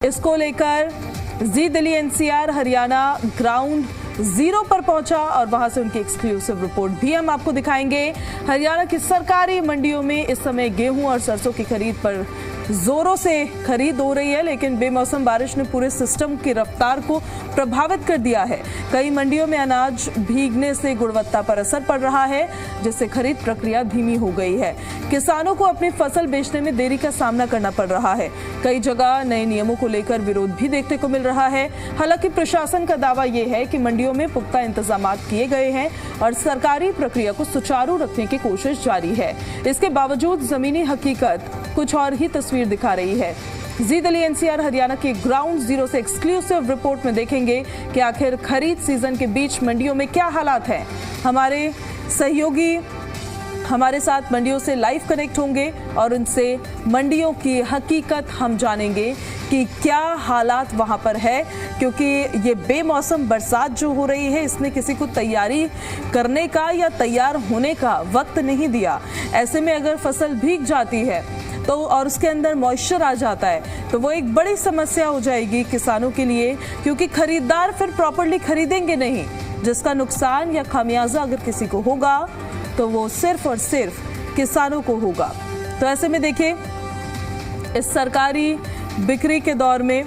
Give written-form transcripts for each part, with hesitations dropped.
इसको लेकर जी Delhi NCR Haryana ground zero पर पहुंचा और वहां से उनकी एक्सक्लूसिव रिपोर्ट भी हम आपको दिखाएंगे। हरियाणा की सरकारी मंडियों में इस समय गेहूं और सरसों की खरीद पर जोरों से खरीद हो रही है, लेकिन बेमौसम बारिश ने पूरे सिस्टम की रफ्तार को प्रभावित कर दिया है। कई मंडियों में अनाज भीगने से गुणवत्ता पर असर पड़ रहा है, जिससे खरीद प्रक्रिया धीमी हो गई है। किसानों को अपनी फसल बेचने में देरी का सामना करना पड़ रहा है। कई जगह नए नियमों को लेकर विरोध भी देखने को मिल रहा है। हालांकि प्रशासन का दावा यह है कि मंडियों में पुख्ता इंतजाम किए गए हैं और सरकारी प्रक्रिया को सुचारू रखने की कोशिश जारी है। इसके बावजूद जमीनी हकीकत कुछ और ही तस्वीर दिखा रही है। जी दिल्ली एनसीआर हरियाणा के ग्राउंड जीरो से एक्सक्लूसिव रिपोर्ट में देखेंगे कि आखिर खरीद सीजन के बीच मंडियों में क्या हालात हैं। हमारे सहयोगी हमारे साथ मंडियों से लाइव कनेक्ट होंगे और उनसे मंडियों की हकीकत हम जानेंगे कि क्या हालात वहां पर है, क्योंकि ये बेमौसम बरसात जो हो रही है इसने किसी को तैयारी करने का या तैयार होने का वक्त नहीं दिया। ऐसे में अगर फसल भीग जाती है तो और उसके अंदर मॉइस्चर आ जाता है तो वो एक बड़ी समस्या हो जाएगी किसानों के लिए, क्योंकि खरीदार फिर प्रॉपर्ली खरीदेंगे नहीं, जिसका नुकसान या खामियाजा अगर किसी को होगा तो वो सिर्फ और सिर्फ किसानों को होगा। तो ऐसे में देखिए, इस सरकारी बिक्री के दौर में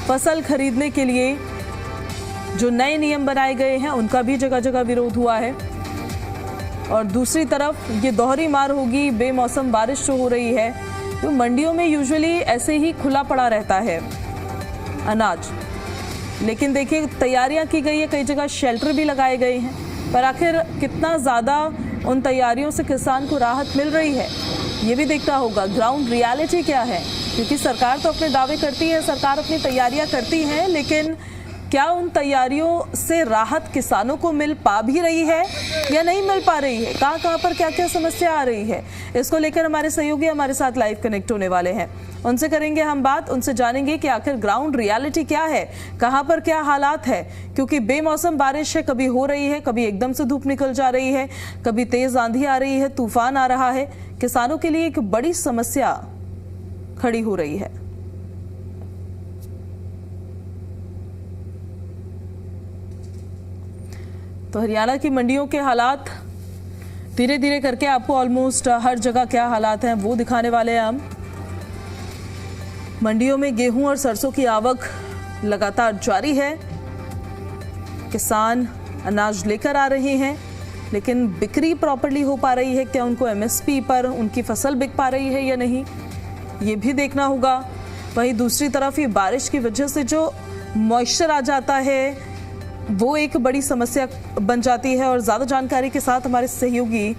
फसल खरीदने के लिए जो नए नियम बनाए गए हैं उनका भी जगह जगह विरोध हुआ है, और दूसरी तरफ ये दोहरी मार होगी बेमौसम बारिश जो हो रही है। तो मंडियों में यूजुअली ऐसे ही खुला पड़ा रहता है अनाज, लेकिन देखिए तैयारियां की गई है, कई जगह शेल्टर भी लगाए गए हैं, पर आखिर कितना ज़्यादा उन तैयारियों से किसान को राहत मिल रही है ये भी देखना होगा। ग्राउंड रियलिटी क्या है, क्योंकि सरकार तो अपने दावे करती है, सरकार अपनी तैयारियां करती है, लेकिन क्या उन तैयारियों से राहत किसानों को मिल पा भी रही है या नहीं मिल पा रही है, कहाँ पर क्या क्या समस्या आ रही है, इसको लेकर हमारे सहयोगी हमारे साथ लाइव कनेक्ट होने वाले हैं। उनसे करेंगे हम बात, उनसे जानेंगे कि आखिर ग्राउंड रियलिटी क्या है, कहाँ पर क्या हालात है, क्योंकि बेमौसम बारिश है, कभी हो रही है, कभी एकदम से धूप निकल जा रही है, कभी तेज आंधी आ रही है, तूफान आ रहा है। किसानों के लिए एक बड़ी समस्या खड़ी हो रही है। तो हरियाणा की मंडियों के हालात धीरे धीरे करके आपको ऑलमोस्ट हर जगह क्या हालात हैं वो दिखाने वाले हैं हम। मंडियों में गेहूं और सरसों की आवक लगातार जारी है। किसान अनाज लेकर आ रहे हैं, लेकिन बिक्री प्रॉपर्ली हो पा रही है, क्या उनको एमएसपी पर उनकी फसल बिक पा रही है या नहीं, ये भी देखना होगा। वहीं दूसरी तरफ ये बारिश की वजह से जो मॉइस्चर आ जाता है वो एक बड़ी समस्या बन जाती है। और ज़्यादा जानकारी के साथ हमारे सहयोगी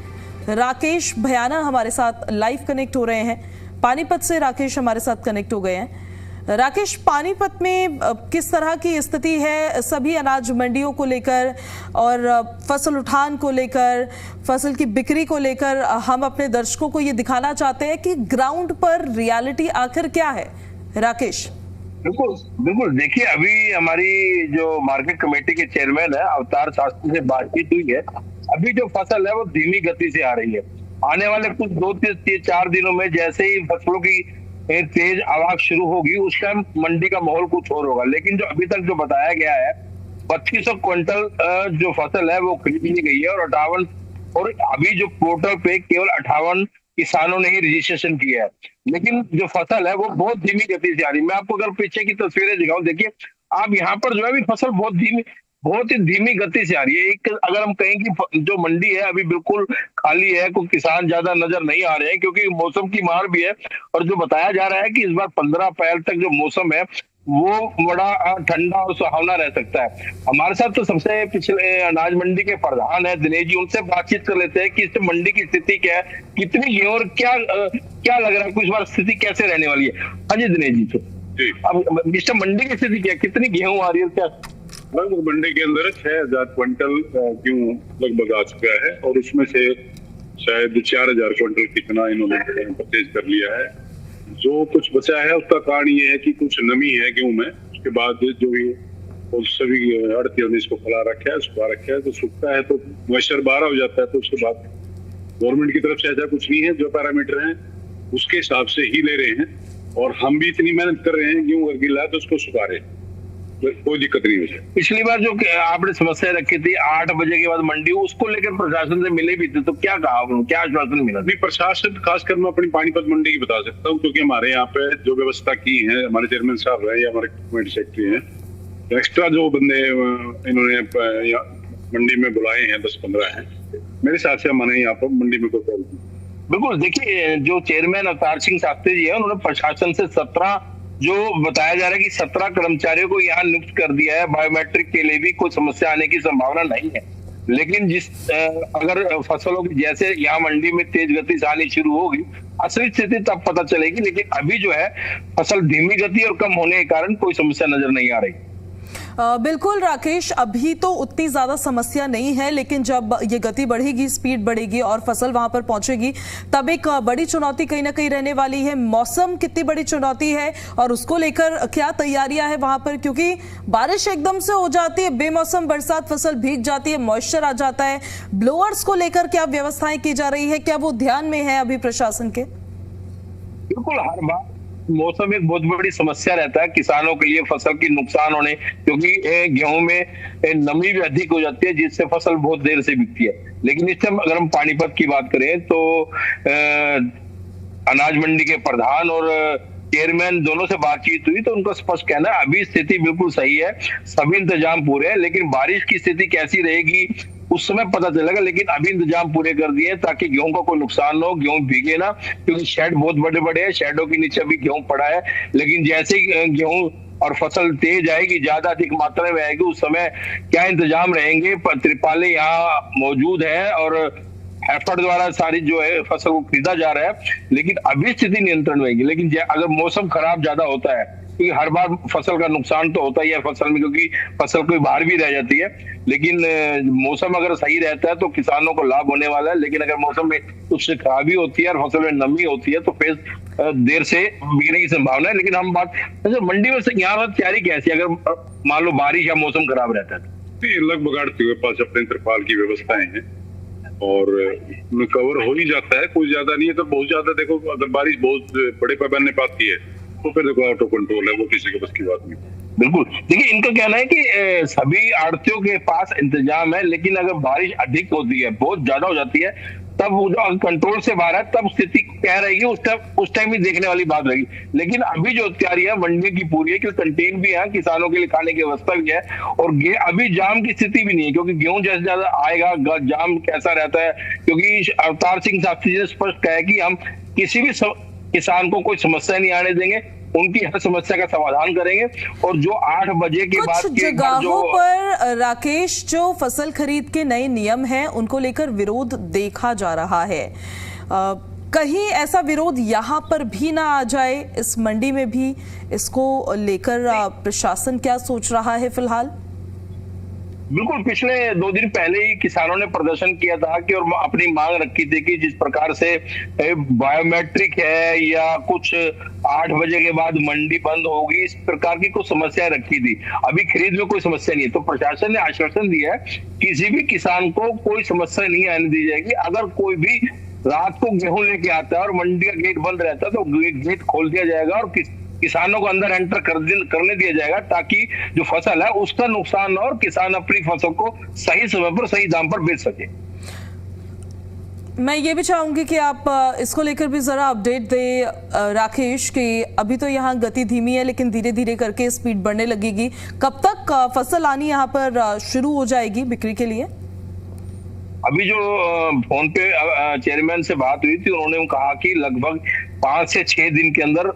राकेश भयाना हमारे साथ लाइव कनेक्ट हो रहे हैं। पानीपत से राकेश हमारे साथ कनेक्ट हो गए हैं। राकेश, पानीपत में किस तरह की स्थिति है सभी अनाज मंडियों को लेकर और फसल उठान को लेकर, फसल की बिक्री को लेकर? हम अपने दर्शकों को ये दिखाना चाहते हैं कि ग्राउंड पर रियलिटी आखिर क्या है। राकेश। बिल्कुल बिल्कुल, देखिए अभी हमारी जो मार्केट कमेटी के चेयरमैन है अवतार शास्त्री से बातचीत हुई है। अभी जो फसल है वो धीमी गति से आ रही है। आने वाले कुछ 2-4 दिनों में जैसे ही फसलों की तेज आवाज शुरू होगी उस टाइम मंडी का माहौल कुछ और होगा। लेकिन जो अभी तक जो बताया गया है 2500 क्विंटल जो फसल है वो खरीद ली गई है और 58 और अभी जो पोर्टल पे केवल 58 किसानों ने ही रजिस्ट्रेशन किया है। लेकिन जो फसल है वो बहुत धीमी गति से आ रही है। मैं आपको अगर पीछे की तस्वीरें दिखाऊं, देखिए आप यहाँ पर जो है फसल बहुत ही धीमी गति से आ रही है। एक अगर हम कहें कि जो मंडी है अभी बिल्कुल खाली है, कोई किसान ज्यादा नजर नहीं आ रहे हैं क्योंकि मौसम की मार भी है। और जो बताया जा रहा है कि इस बार 15 अप्रैल तक जो मौसम है वो बड़ा ठंडा और सुहावना रह सकता है। हमारे साथ तो सबसे पिछले अनाज मंडी के प्रधान है दिनेश जी, उनसे बातचीत कर लेते हैं कि इस मंडी की स्थिति क्या है, कितनी गेहूं और क्या लग रहा है, कुछ बार स्थिति कैसे रहने वाली है। हाँ जी दिनेश जी, तो अब मिस्टर मंडी की स्थिति क्या है, कितनी गेहूं आ रही है, क्या? लगभग मंडी के अंदर 6000 क्विंटल गेहूं लगभग आ चुका है और उसमें से शायद 4000 क्विंटल कितना इन्होंने परचेज कर लिया है। जो कुछ बचा है उसका कारण ये है कि कुछ नमी है गेहूं में, उसके बाद जो भी सभी आड़तियों ने इसको फैला रखा है, सुखा रखा है, तो सूखता है तो मॉइस्चर बाहर हो जाता है। तो उसके बाद गवर्नमेंट की तरफ से ऐसा कुछ नहीं है, जो पैरामीटर हैं उसके हिसाब से ही ले रहे हैं। और हम भी इतनी मेहनत कर रहे हैं, गेहूं अगर गिला है तो उसको सुखा रहे, कोई दिक्कत नहीं है। पिछली बार जो आपने समस्या रखी थी 8 बजे के बाद मंडी, उसको लेकर प्रशासन से मिले भी थे, तो क्या कहा, क्या आश्वासन मिला? नहीं, प्रशासन खासकर मैं अपनी पानीपत मंडी की बता सकता हूँ, क्योंकि हमारे यहाँ पे जो व्यवस्था की है, हमारे चेयरमैन साहब है या हमारे कमेटी सेक्रेटरी हैं, एक्स्ट्रा जो बंदे इन्होंने मंडी में बुलाए हैं 10-15 हैं, मेरे हिसाब से हमारे यहाँ पर मंडी में कोई प्रॉब्लम नहीं। बिल्कुल, देखिए जो चेयरमैन अवतार सिंह शास्त्री जी है, उन्होंने प्रशासन से 17 जो बताया जा रहा है कि 17 कर्मचारियों को यहाँ नियुक्त कर दिया है। बायोमेट्रिक के लिए भी कोई समस्या आने की संभावना नहीं है, लेकिन अगर फसलों की जैसे यहाँ मंडी में तेज गति से आनी शुरू होगी, असली स्थिति तब पता चलेगी। लेकिन अभी जो है फसल धीमी गति और कम होने के कारण कोई समस्या नजर नहीं आ रही। बिल्कुल राकेश, अभी तो उतनी ज्यादा समस्या नहीं है, लेकिन जब ये गति बढ़ेगी, स्पीड बढ़ेगी और फसल वहां पर पहुंचेगी, तब एक बड़ी चुनौती कहीं ना कहीं रहने वाली है। मौसम कितनी बड़ी चुनौती है और उसको लेकर क्या तैयारियां हैं वहां पर, क्योंकि बारिश एकदम से हो जाती है, बेमौसम बरसात, फसल भीग जाती है, मॉइस्चर आ जाता है। ब्लोअर्स को लेकर क्या व्यवस्थाएं की जा रही है, क्या वो ध्यान में है अभी प्रशासन के? बिल्कुल, हर बार मौसम एक बहुत बड़ी समस्या रहता है किसानों के लिए, फसल की नुकसान होने, क्योंकि गेहूं में नमी भी अधिक हो जाती है, जिससे फसल बहुत देर से बिकती है। लेकिन इस टाइम अगर हम पानीपत की बात करें तो अनाज मंडी के प्रधान और चेयरमैन दोनों से बातचीत हुई, तो उनका स्पष्ट कहना है अभी स्थिति बिल्कुल सही है, सभी इंतजाम पूरे हैं। लेकिन बारिश की स्थिति कैसी रहेगी उस समय पता चलेगा, लेकिन अभी इंतजाम पूरे कर दिए हैं ताकि गेहूं का कोई नुकसान ना हो, गेहूं भीगे ना, क्योंकि शेड बहुत बड़े बड़े हैं, शेडों के नीचे भी गेहूं पड़ा है। लेकिन जैसे गेहूं और फसल तेज आएगी, ज्यादा अधिक मात्रा में आएगी, उस समय क्या इंतजाम रहेंगे? त्रिपाले यहाँ मौजूद है और एफर्ट द्वारा सारी जो है फसल को खरीदा जा रहा है, लेकिन अभी स्थिति नियंत्रण में रहेगी। लेकिन अगर मौसम खराब ज्यादा होता है, क्योंकि हर बार फसल का नुकसान तो होता ही है फसल में, क्योंकि फसल कोई बाहर भी रह जाती है, लेकिन मौसम अगर सही रहता है तो किसानों को लाभ होने वाला है। लेकिन अगर मौसम में कुछ खराबी होती है और फसल में नमी होती है तो फिर देर से बिकने की संभावना है। लेकिन हम बात मंडी में यहाँ तैयारी कैसी है अगर मान लो बारिश या मौसम खराब रहता है? लगभग आड़ती हुए पास अपने त्रिपाल की व्यवस्थाएं हैं और उनमें कवर हो ही जाता है, कोई ज्यादा नहीं है। तो बहुत ज्यादा देखो, अगर बारिश बहुत बड़े पैमाने पर आती है तो फिर देखो आउट ऑफ कंट्रोल है, वो किसी के बस की बात नहीं। बिल्कुल, देखिए इनका कहना है कि सभी आड़तियों के पास इंतजाम है, लेकिन अगर बारिश अधिक होती है, बहुत ज्यादा हो जाती है, तब वो जो कंट्रोल से बाहर है, तब स्थिति क्या रहेगी उस टाइम ही देखने वाली बात रहेगी। लेकिन अभी जो तैयारी है मंडी की पूरी है, क्योंकि कंटीन भी है, किसानों के लिए खाने की व्यवस्था भी है, और अभी जाम की स्थिति भी नहीं है, क्योंकि गेहूं जैसे ज्यादा आएगा जाम कैसा रहता है, क्योंकि अवतार सिंह शास्त्री जी ने स्पष्ट कहा है कि हम किसी भी किसान को कोई समस्या नहीं आने देंगे, उनकी हर समस्या का समाधान करेंगे। और जो 8 बजे के बाद कुछ जगहों पर राकेश जो फसल खरीद के नए नियम हैं उनको लेकर विरोध देखा जा रहा है, कहीं ऐसा विरोध यहाँ पर भी ना आ जाए, इस मंडी में भी इसको लेकर प्रशासन क्या सोच रहा है फिलहाल? बिल्कुल, पिछले 2 दिन पहले ही किसानों ने प्रदर्शन किया था कि और अपनी मांग रखी थी कि जिस प्रकार से बायोमेट्रिक है या कुछ 8 बजे के बाद मंडी बंद होगी, इस प्रकार की कुछ समस्या रखी थी। अभी खरीद में कोई समस्या नहीं है, तो प्रशासन ने आश्वासन दिया है किसी भी किसान को कोई समस्या नहीं आने दी जाएगी। अगर कोई भी रात को गेहूं लेके आता है और मंडी का गेट बंद रहता है तो गेट खोल दिया जाएगा और किसानों को अंदर एंटर करने दिया जाएगा, ताकि जो फसल है उसका नुकसान न हो और किसान अपनी फसल को सही समय पर सही दाम पर बेच सके। मैं ये भी चाहूंगी कि आप इसको लेकर भी जरा अपडेट दे राकेश, कि अभी तो यहाँ गति धीमी है लेकिन धीरे धीरे करके स्पीड बढ़ने लगेगी। कब तक फसल आनी यहाँ पर शुरू हो जाएगी बिक्री के लिए? अभी जो फोन पे चेयरमैन से बात हुई थी, उन्होंने कहा कि लगभग 5 से 6 दिन के अंदर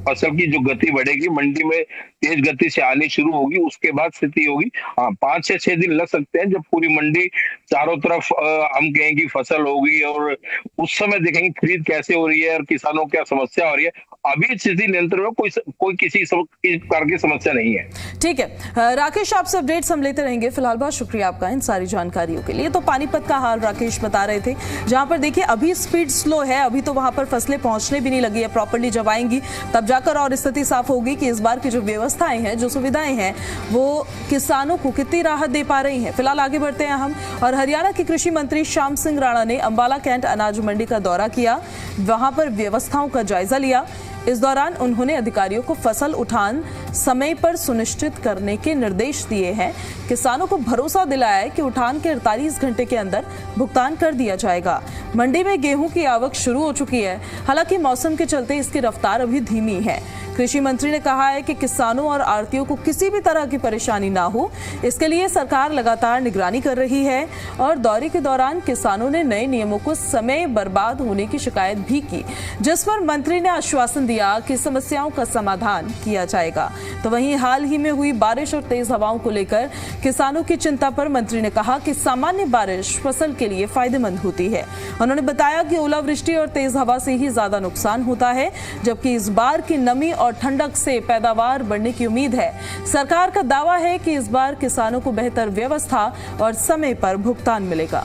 फसल की जो गति बढ़ेगी, मंडी में तेज गति से आनी शुरू होगी, उसके बाद स्थिति होगी। हाँ, 5 से 6 दिन लग सकते हैं, जब पूरी मंडी चारों तरफ हम कहें कि फसल होगी, और उस समय देखेंगे खरीद कैसे हो रही है और किसानों को क्या समस्या हो रही है। अभी स्थिति नियंत्रण में कोई किसी प्रकार की समस्या नहीं है। ठीक है राकेश, आपसे अपडेट्स हम लेते रहेंगे। फिलहाल बहुत शुक्रिया आपका इन सारी जानकारियों के लिए। तो पानीपत का हाल राकेश बता रहे थे, जहां पर देखिए अभी स्पीड स्लो है, अभी तो वहां पर फसलें पहुंचने भी नहीं लगी है प्रॉपर्ली। जब आएंगी तब जाकर और स्थिति साफ होगी कि इस बार की जो व्यवस्थाएं हैं, जो सुविधाएं हैं, वो किसानों को कितनी राहत दे पा रही हैं। फिलहाल आगे बढ़ते हैं हम, और हरियाणा के कृषि मंत्री श्याम सिंह राणा ने अंबाला कैंट अनाज मंडी का दौरा किया, वहां पर व्यवस्थाओं का जायजा लिया। इस दौरान उन्होंने अधिकारियों को फसल उठान समय पर सुनिश्चित करने के निर्देश दिए हैं। किसानों को भरोसा दिलाया है कि उठान के 48 घंटे के अंदर भुगतान कर दिया जाएगा। मंडी में गेहूं की आवक शुरू हो चुकी है, हालांकि मौसम के चलते इसकी रफ्तार अभी धीमी है। कृषि मंत्री ने कहा है कि किसानों और आढ़तियों को किसी भी तरह की परेशानी ना हो, इसके लिए सरकार लगातार निगरानी कर रही है और दौरे के दौरान किसानों ने नए नियमों को समय बर्बाद होने की शिकायत भी की, जिस पर मंत्री ने आश्वासन दिया कि समस्याओं का समाधान किया जाएगा। तो वहीं हाल ही में हुई बारिश और तेज हवाओं को लेकर किसानों की चिंता पर मंत्री ने कहा कि सामान्य बारिश फसल के लिए फायदेमंद होती है। उन्होंने बताया कि ओलावृष्टि और तेज हवा से ही ज्यादा नुकसान होता है, जबकि इस बार की नमी और ठंडक से पैदावार बढ़ने की उम्मीद है। सरकार का दावा है कि इस बार किसानों को बेहतर व्यवस्था और समय पर भुगतान मिलेगा।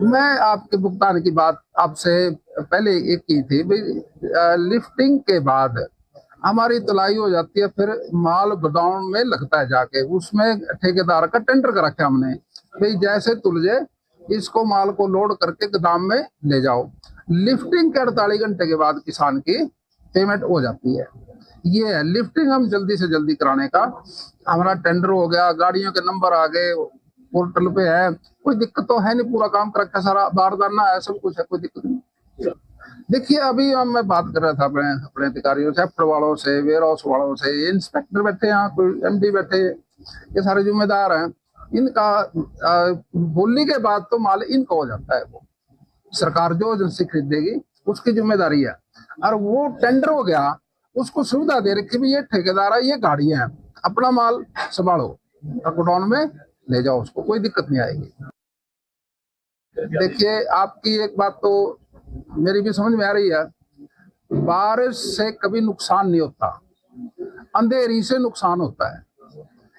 मैं आपके भुगतान की बात आपसे पहले एक की थी, लिफ्टिंग के बाद हमारी तुलाई हो जाती है, फिर माल गोदाम में लगता है जाके, उसमें ठेकेदार का टेंडर कर रखा हमने, भाई जैसे तुलझे इसको माल को लोड करके गोदाम में ले जाओ। लिफ्टिंग के 48 घंटे के बाद किसान की पेमेंट हो जाती है। ये है लिफ्टिंग, हम जल्दी से जल्दी कराने का हमारा टेंडर हो गया, गाड़ियों के नंबर आ गए, पोर्टल पे है, कोई दिक्कत तो है नहीं, पूरा काम कर रखा, सारा बारदाना है, सब कुछ है, कोई दिक्कत नहीं। देखिए अभी मैं बात कर रहा था अपने अधिकारियों से, सेक्टर वालों से, वेयर हाउस वालों से, इंस्पेक्टर बैठे यहाँ, कोई एमडी बैठे, ये सारे जिम्मेदार हैं। इनका बोलने के बाद तो माल इनका हो जाता है, वो सरकार जो एजेंसी खरीदेगी उसकी जिम्मेदारी है, और वो टेंडर हो गया, उसको सुविधा दे रखी भी ये ठेकेदार है, ये गाड़ियां हैं, अपना माल संभालो, गोडाउन में ले जाओ, उसको कोई दिक्कत नहीं आएगी। देखिए आपकी एक बात तो मेरी भी समझ में आ रही है, बारिश से कभी नुकसान नहीं होता, अंधेरी से नुकसान होता है।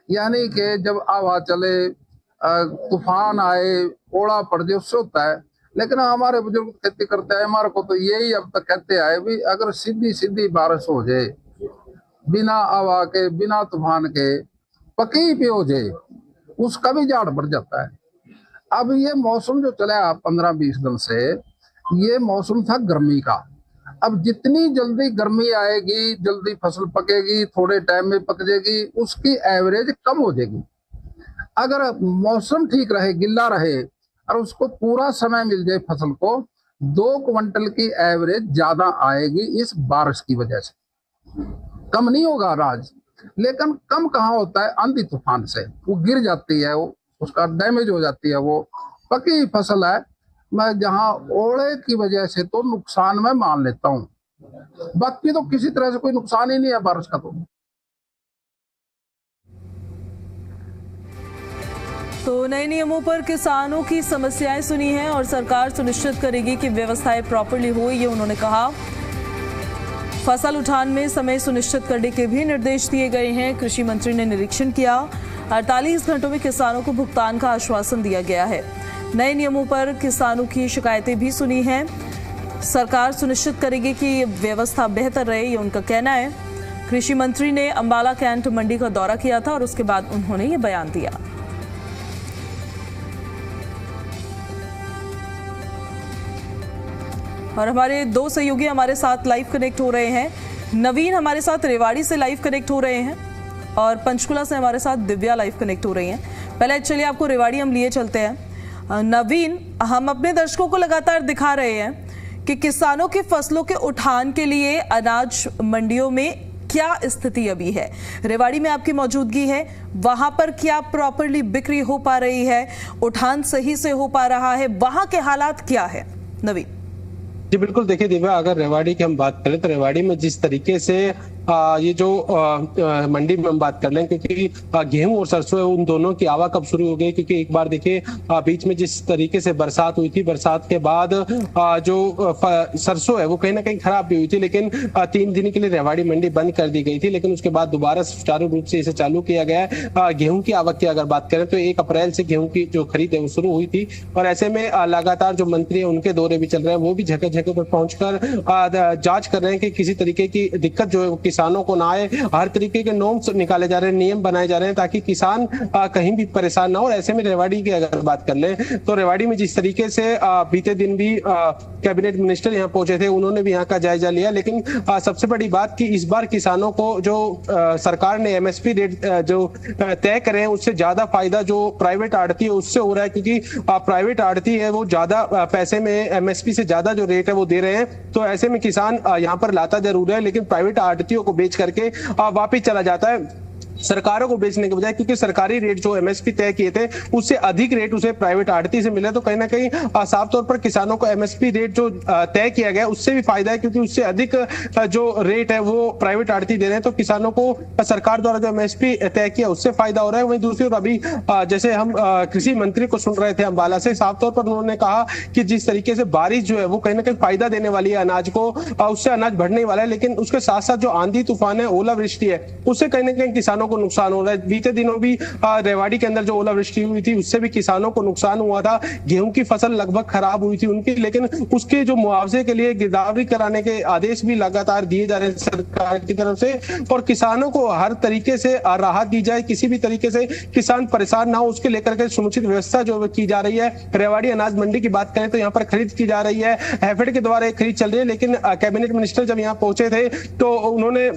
यानी कि जब हवा चले, तूफान आए, ओला पड़ जाए, उससे होता है। लेकिन हमारे बुजुर्ग खेती करते हैं, हमारे को तो यही अब तक कहते आए भी अगर सीधी सीधी बारिश हो जाए, बिना हवा के, बिना तूफान के, पकी भी हो जाए, उसका भी झाड़ बढ़ जाता है। अब ये मौसम जो चला 15-20 दिन से, ये मौसम था गर्मी का। अब जितनी जल्दी गर्मी आएगी, जल्दी फसल पकेगी, थोड़े टाइम में पक जाएगी, उसकी एवरेज कम हो जाएगी। अगर मौसम ठीक रहे, गिल्ला रहे और उसको पूरा समय मिल जाए फसल को, 2 क्विंटल की एवरेज ज्यादा आएगी इस बारिश की वजह से। कम नहीं होगा अनाज, लेकिन कम कहाँ होता है, आंधी तूफान से वो गिर जाती है, वो उसका डैमेज हो जाती है। वो पकी फसल है, मैं जहाँ ओले की वजह से तो नुकसान में मान लेता हूँ, बाकी तो किसी तरह से कोई नुकसान ही नहीं है बारिश का। तो नए नियमों पर किसानों की समस्याएं सुनी हैं और सरकार सुनिश्चित करेगी कि व्यवस्थाएं प्रॉपर्ली हो, ये उन्होंने कहा। फसल उठान में समय सुनिश्चित करने के भी निर्देश दिए गए हैं। कृषि मंत्री ने निरीक्षण किया। 48 घंटों में किसानों को भुगतान का आश्वासन दिया गया है। नए नियमों पर किसानों की शिकायतें भी सुनी हैं। सरकार सुनिश्चित करेगी कि व्यवस्था बेहतर रहे, ये उनका कहना है। कृषि मंत्री ने अंबाला कैंट मंडी का दौरा किया था और उसके बाद उन्होंने ये बयान दिया। और हमारे 2 सहयोगी हमारे साथ लाइव कनेक्ट हो रहे हैं। नवीन हमारे साथ रेवाड़ी से लाइव कनेक्ट हो रहे हैं और पंचकुला से हमारे साथ दिव्या लाइव कनेक्ट हो रही हैं। पहले चलिए आपको रेवाड़ी हम लिए चलते हैं। नवीन, हम अपने दर्शकों को लगातार दिखा रहे हैं कि किसानों की फसलों के उठान के लिए अनाज मंडियों में क्या स्थिति अभी है। रेवाड़ी में आपकी मौजूदगी है, वहां पर क्या प्रॉपर्ली बिक्री हो पा रही है, उठान सही से हो पा रहा है, वहां के हालात क्या है? नवीन जी बिल्कुल, देखिए दिव्या, अगर रेवाड़ी की हम बात करें तो रेवाड़ी में जिस तरीके से ये जो मंडी में हम बात कर लें, क्योंकि गेहूं और सरसों है, उन दोनों की आवक अब शुरू हो गई। क्योंकि एक बार देखिए बीच में जिस तरीके से बरसात हुई थी, बरसात के बाद जो सरसों है वो कहीं ना कहीं खराब भी हुई थी, लेकिन 3 दिन के लिए रेवाड़ी मंडी बंद कर दी गई थी। लेकिन उसके बाद दोबारा सुचारू रूप से इसे चालू किया गया है। गेहूं की आवक की अगर बात करें तो 1 अप्रैल से गेहूं की जो खरीद है वो शुरू हुई थी, और ऐसे में लगातार जो मंत्री है उनके दौरे भी चल रहे हैं, वो भी जगह जगह पर पहुंचकर जांच कर रहे हैं कि किसी तरीके की दिक्कत जो है किसानों को ना आए। हर तरीके के नॉर्म्स निकाले जा रहे हैं, नियम बनाए जा रहे हैं ताकि किसान कहीं भी परेशान ना हो। और ऐसे में रेवाड़ी की अगर बात कर ले तो रेवाड़ी में जिस तरीके से बीते दिन भी कैबिनेट मिनिस्टर यहाँ पहुंचे थे, उन्होंने भी यहाँ का जायजा लिया। लेकिन सबसे बड़ी बात कि इस बार किसानों को जो सरकार ने एमएसपी रेट जो तय करे हैं उससे ज्यादा फायदा जो प्राइवेट आड़ती है उससे हो रहा है, क्योंकि प्राइवेट आड़ती है वो ज्यादा पैसे में एमएसपी से ज्यादा जो रेट है वो दे रहे हैं। तो ऐसे में किसान यहाँ पर लाता जरूर है लेकिन प्राइवेट आड़तियों को बेच करके वापिस चला जाता है सरकारों को बेचने के बजाय, क्योंकि सरकारी रेट जो एमएसपी तय किए थे उससे अधिक रेट उसे प्राइवेट आड़ती से मिला। तो कहीं ना कहीं साफ तौर पर किसानों को एमएसपी रेट जो तय किया गया उससे भी फायदा है, क्योंकि उससे अधिक जो रेट है वो प्राइवेट आड़ती दे रहे हैं। तो किसानों को सरकार द्वारा जो एमएसपी तय किया उससे फायदा हो रहा है। वहीं दूसरी ओर अभी जैसे हम कृषि मंत्री को सुन रहे थे अंबाला से, साफ तौर पर उन्होंने कहा कि जिस तरीके से बारिश जो है वो कहीं ना कहीं फायदा देने वाली है अनाज को, उससे अनाज बढ़ने वाला है। लेकिन उसके साथ साथ जो आंधी तूफान है, ओलावृष्टि है, उससे कहीं ना कहीं किसानों को नुकसान हो रहा है। बीते दिनों भी रेवाड़ी के अंदर जो ओलावृष्टि हुई थी उससे भी किसानों को नुकसान हुआ था। गेहूं की फसल लगभग खराब हुई थी उनकी, लेकिन उसके जो मुआवजे के लिए गिरदावरी कराने के आदेश भी लगातार दिए जा रहे हैं सरकार की तरफ से, और किसानों को हर तरीके से राहत दी जाए, किसी भी तरीके से किसान परेशान ना हो उसके लेकर के समुचित व्यवस्था जो की जा रही है। रेवाड़ी अनाज मंडी की बात करें तो यहाँ पर खरीद की जा रही है, हैफेड के द्वारा खरीद चल रही है। लेकिन कैबिनेट मिनिस्टर जब यहाँ पहुंचे थे तो उन्होंने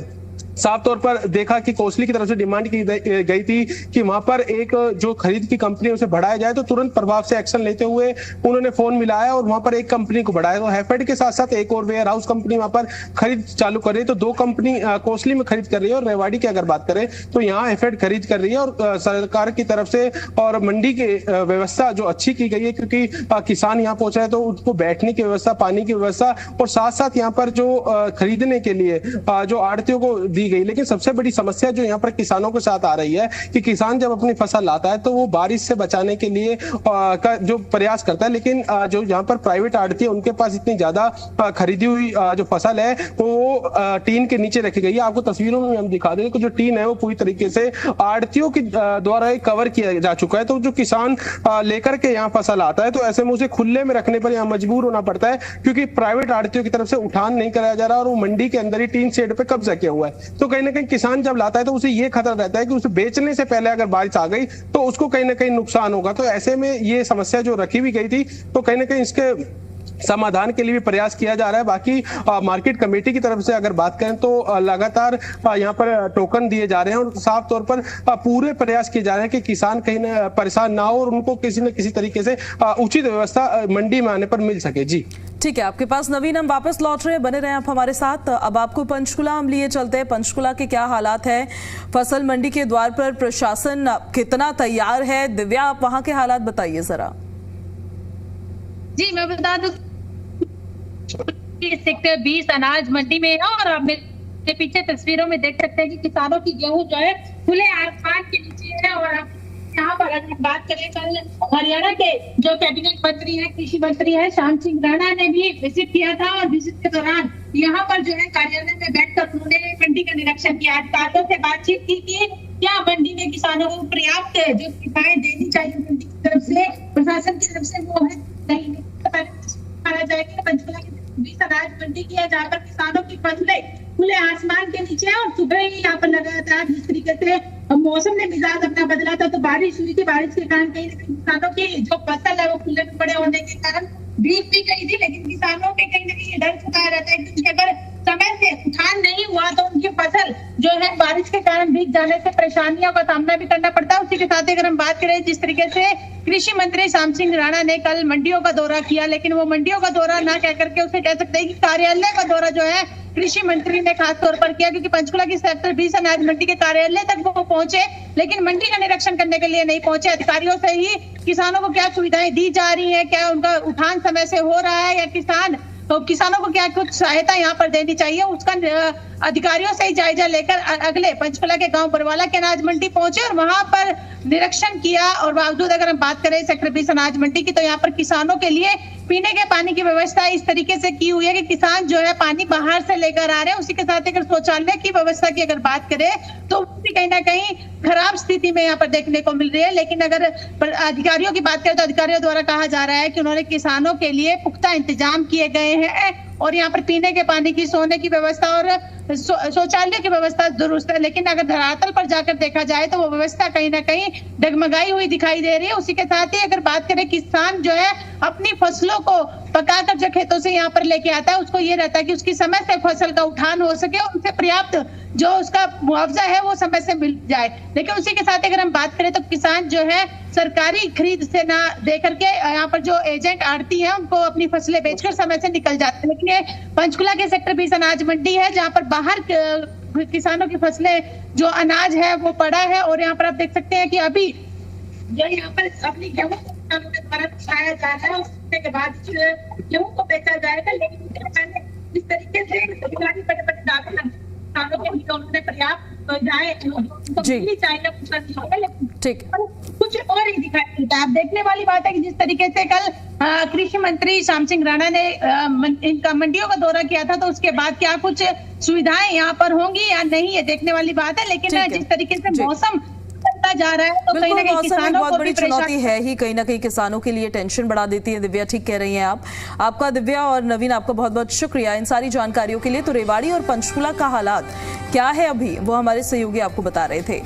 साफ तौर पर देखा कि कोसली की तरफ से डिमांड की गई थी कि वहां पर एक जो खरीद की कंपनी उसे बढ़ाया जाए। तो तुरंत प्रभाव से एक्शन लेते हुए उन्होंने फोन मिलाया और वहां पर एक कंपनी को बढ़ाया। तो हैफेड के साथ साथ एक और वेयर हाउस कंपनी वहां पर खरीद चालू कर रही है। तो दो कंपनी कोसली में खरीद कर रही है और रेवाड़ी की अगर बात करें तो यहाँ हैफेड खरीद कर रही है। और सरकार की तरफ से और मंडी की व्यवस्था जो अच्छी की गई है, क्योंकि किसान यहाँ पहुंचा है तो उनको बैठने की व्यवस्था, पानी की व्यवस्था और साथ साथ यहाँ पर जो खरीदने के लिए जो आड़तियों को गई। लेकिन सबसे बड़ी समस्या जो यहाँ पर किसानों के साथ आ रही है कि किसान जब अपनी फसल लाता है तो वो बारिश से बचाने के लिए का जो प्रयास करता है, लेकिन जो यहाँ पर प्राइवेट आड़ती है उनके पास इतनी ज्यादा खरीदी हुई जो फसल है वो टीन के नीचे रखी गई है। आपको तस्वीरों में हम दिखा देंगे कि जो टीन है वो पूरी तरीके से आड़तियों के द्वारा कवर किया जा चुका है। तो जो किसान लेकर के यहाँ फसल आता है तो ऐसे में उसे खुले में रखने पर यहाँ मजबूर होना पड़ता है, क्योंकि प्राइवेट आड़तियों की तरफ से उठान नहीं कराया जा रहा और वो मंडी के अंदर ही टीन शेड पे कब्जा किया हुआ है। तो कहीं ना कहीं किसान जब लाता है तो उसे ये खतरा रहता है कि उसे बेचने से पहले अगर बारिश आ गई तो उसको कहीं ना कहीं नुकसान होगा। तो ऐसे में ये समस्या जो रखी हुई गई थी तो कहीं ना कहीं इसके समाधान के लिए भी प्रयास किया जा रहा है। बाकी मार्केट कमेटी की तरफ से अगर बात करें तो लगातार यहाँ पर टोकन दिए जा रहे हैं और साफ तौर पर पूरे प्रयास किए जा रहे हैं कि किसान कहीं ना परेशान ना हो और उनको किसी न किसी तरीके से उचित व्यवस्था मंडी में आने पर मिल सके। जी ठीक है, आपके पास नवीन, हम वापस लौट रहे हैं, बने रहे आप हमारे साथ। अब आपको पंचकुला हम लिए चलते हैं। पंचकुला के क्या हालात है? फसल मंडी के द्वार पर प्रशासन कितना तैयार है? दिव्या, आप वहां के हालात बताइए जरा। जी मैं बता दूं सेक्टर 20 अनाज मंडी में है और आप मेरे पीछे तस्वीरों में देख सकते हैं कि किसानों की गेहूं जो है खुले आसमान के नीचे है। और आप यहाँ पर अगर बात करें, कल हरियाणा के जो कैबिनेट मंत्री है, कृषि मंत्री है श्याम सिंह राणा ने भी विजिट किया था और विजिट के दौरान यहाँ पर जो है कार्यालय में बैठकर उन्होंने मंडी का निरीक्षण किया, अधिकारियों से बातचीत की कि क्या मंडी में किसानों को पर्याप्त जो सुविधाएं देनी चाहिए मंडी की तरफ से, प्रशासन की तरफ से, वो है नहीं। माना जाएगा पंचकुला की 20 अनाज मंडी की है जहाँ पर किसानों की फसलें खुले आसमान के नीचे है। और सुबह ही यहाँ पर लगातार जिस तरीके से मौसम ने मिजाज अपना बदला था तो बारिश हुई थी, बारिश के कारण कहीं किसानों की जो फसल है वो खुले में पड़े होने के कारण भीग भी गई थी। लेकिन किसानों के कहीं ना कहीं डर सताया रहता है कि अगर समय से उठान नहीं हुआ तो उनकी फसल जो है बारिश के कारण भीग जाने से परेशानियों का सामना भी करना पड़ता है। उसी के साथ अगर हम बात करें, जिस तरीके से कृषि मंत्री श्याम सिंह राणा ने कल मंडियों का दौरा किया, लेकिन वो मंडियों का दौरा ना कह करके उसे कह सकते हैं कि कार्यालय का दौरा जो है कृषि मंत्री ने खास तौर पर किया, क्योंकि पंचकुला की सेक्टर 20 अनाज मंडी के कार्यालय तक वो पहुंचे लेकिन मंडी का निरीक्षण करने के लिए नहीं पहुंचे। अधिकारियों से ही किसानों को क्या सुविधाएं दी जा रही है, क्या उनका उठान समय से हो रहा है, या किसानों को क्या कुछ सहायता यहाँ पर देनी चाहिए, उसका अधिकारियों से ही जायजा लेकर अगले पंचकुला के गांव बरवाला के अनाज मंडी पहुंचे और वहां पर निरीक्षण किया। और बावजूद अगर हम बात करें सेक्टर 20 अनाज मंडी की, तो यहाँ पर किसानों के लिए पीने के पानी की व्यवस्था इस तरीके से की हुई है कि किसान जो है पानी बाहर से लेकर आ रहे हैं। उसी के साथ अगर शौचालय की व्यवस्था की अगर बात करें तो कहीं ना कहीं खराब स्थिति में यहाँ पर देखने को मिल रही है। लेकिन अगर अधिकारियों की बात करें तो अधिकारियों द्वारा कहा जा रहा है कि उन्होंने किसानों के लिए पुख्ता इंतजाम किए गए हैं और यहाँ पर पीने के पानी की, सोने की व्यवस्था और शौचालय की व्यवस्था दुरुस्त है, लेकिन अगर धरातल पर जाकर देखा जाए तो वो व्यवस्था कहीं ना कहीं डगमगाई हुई दिखाई दे रही है। उसी के साथ ही अगर बात करें, किसान जो है अपनी फसलों को पकाकर जो खेतों से यहाँ पर लेके आता है, उसको ये रहता है कि उसकी समय से फसल का उठान हो सके और उसे पर्याप्त जो उसका मुआवजा है वो समय से मिल जाए। लेकिन उसी के साथ अगर हम बात करें तो किसान जो है सरकारी खरीद से ना दे करके यहाँ पर जो एजेंट आड़ती है उनको अपनी फसलें बेचकर समय से निकल जाते हैं। लेकिन ये पंचकुला के सेक्टर 20 अनाज मंडी है, जहाँ पर बाहर किसानों की फसलें जो अनाज है वो पड़ा है। और यहाँ पर आप देख सकते हैं कि अभी जो यहाँ पर अपनी गेहूं किसानों के द्वारा छाया जा रहा है, उसके के बाद गेहूं को बेचा जाएगा। लेकिन इस तरीके से बड़े बड़े दावे किसानों के लिए उन्होंने पर्याप्त ठीक, कुछ और ही दिखाई देता है। अब देखने वाली बात है कि जिस तरीके से कल कृषि मंत्री श्याम सिंह राणा ने इनका मंडियों का दौरा किया था, तो उसके बाद क्या कुछ सुविधाएं यहाँ पर होंगी या नहीं, ये देखने वाली बात है। लेकिन जिस तरीके से मौसम जा रहा है तो कहीं ना कहीं किसानों बहुत को बड़ी भी चुनौती है ही, कहीं ना कहीं किसानों के लिए टेंशन बढ़ा देती है। दिव्या, ठीक कह रही हैं आप। आपका दिव्या और नवीन, आपका बहुत बहुत शुक्रिया इन सारी जानकारियों के लिए। तो रेवाड़ी और पंचकुला का हालात क्या है अभी, वो हमारे सहयोगी आपको बता रहे थे।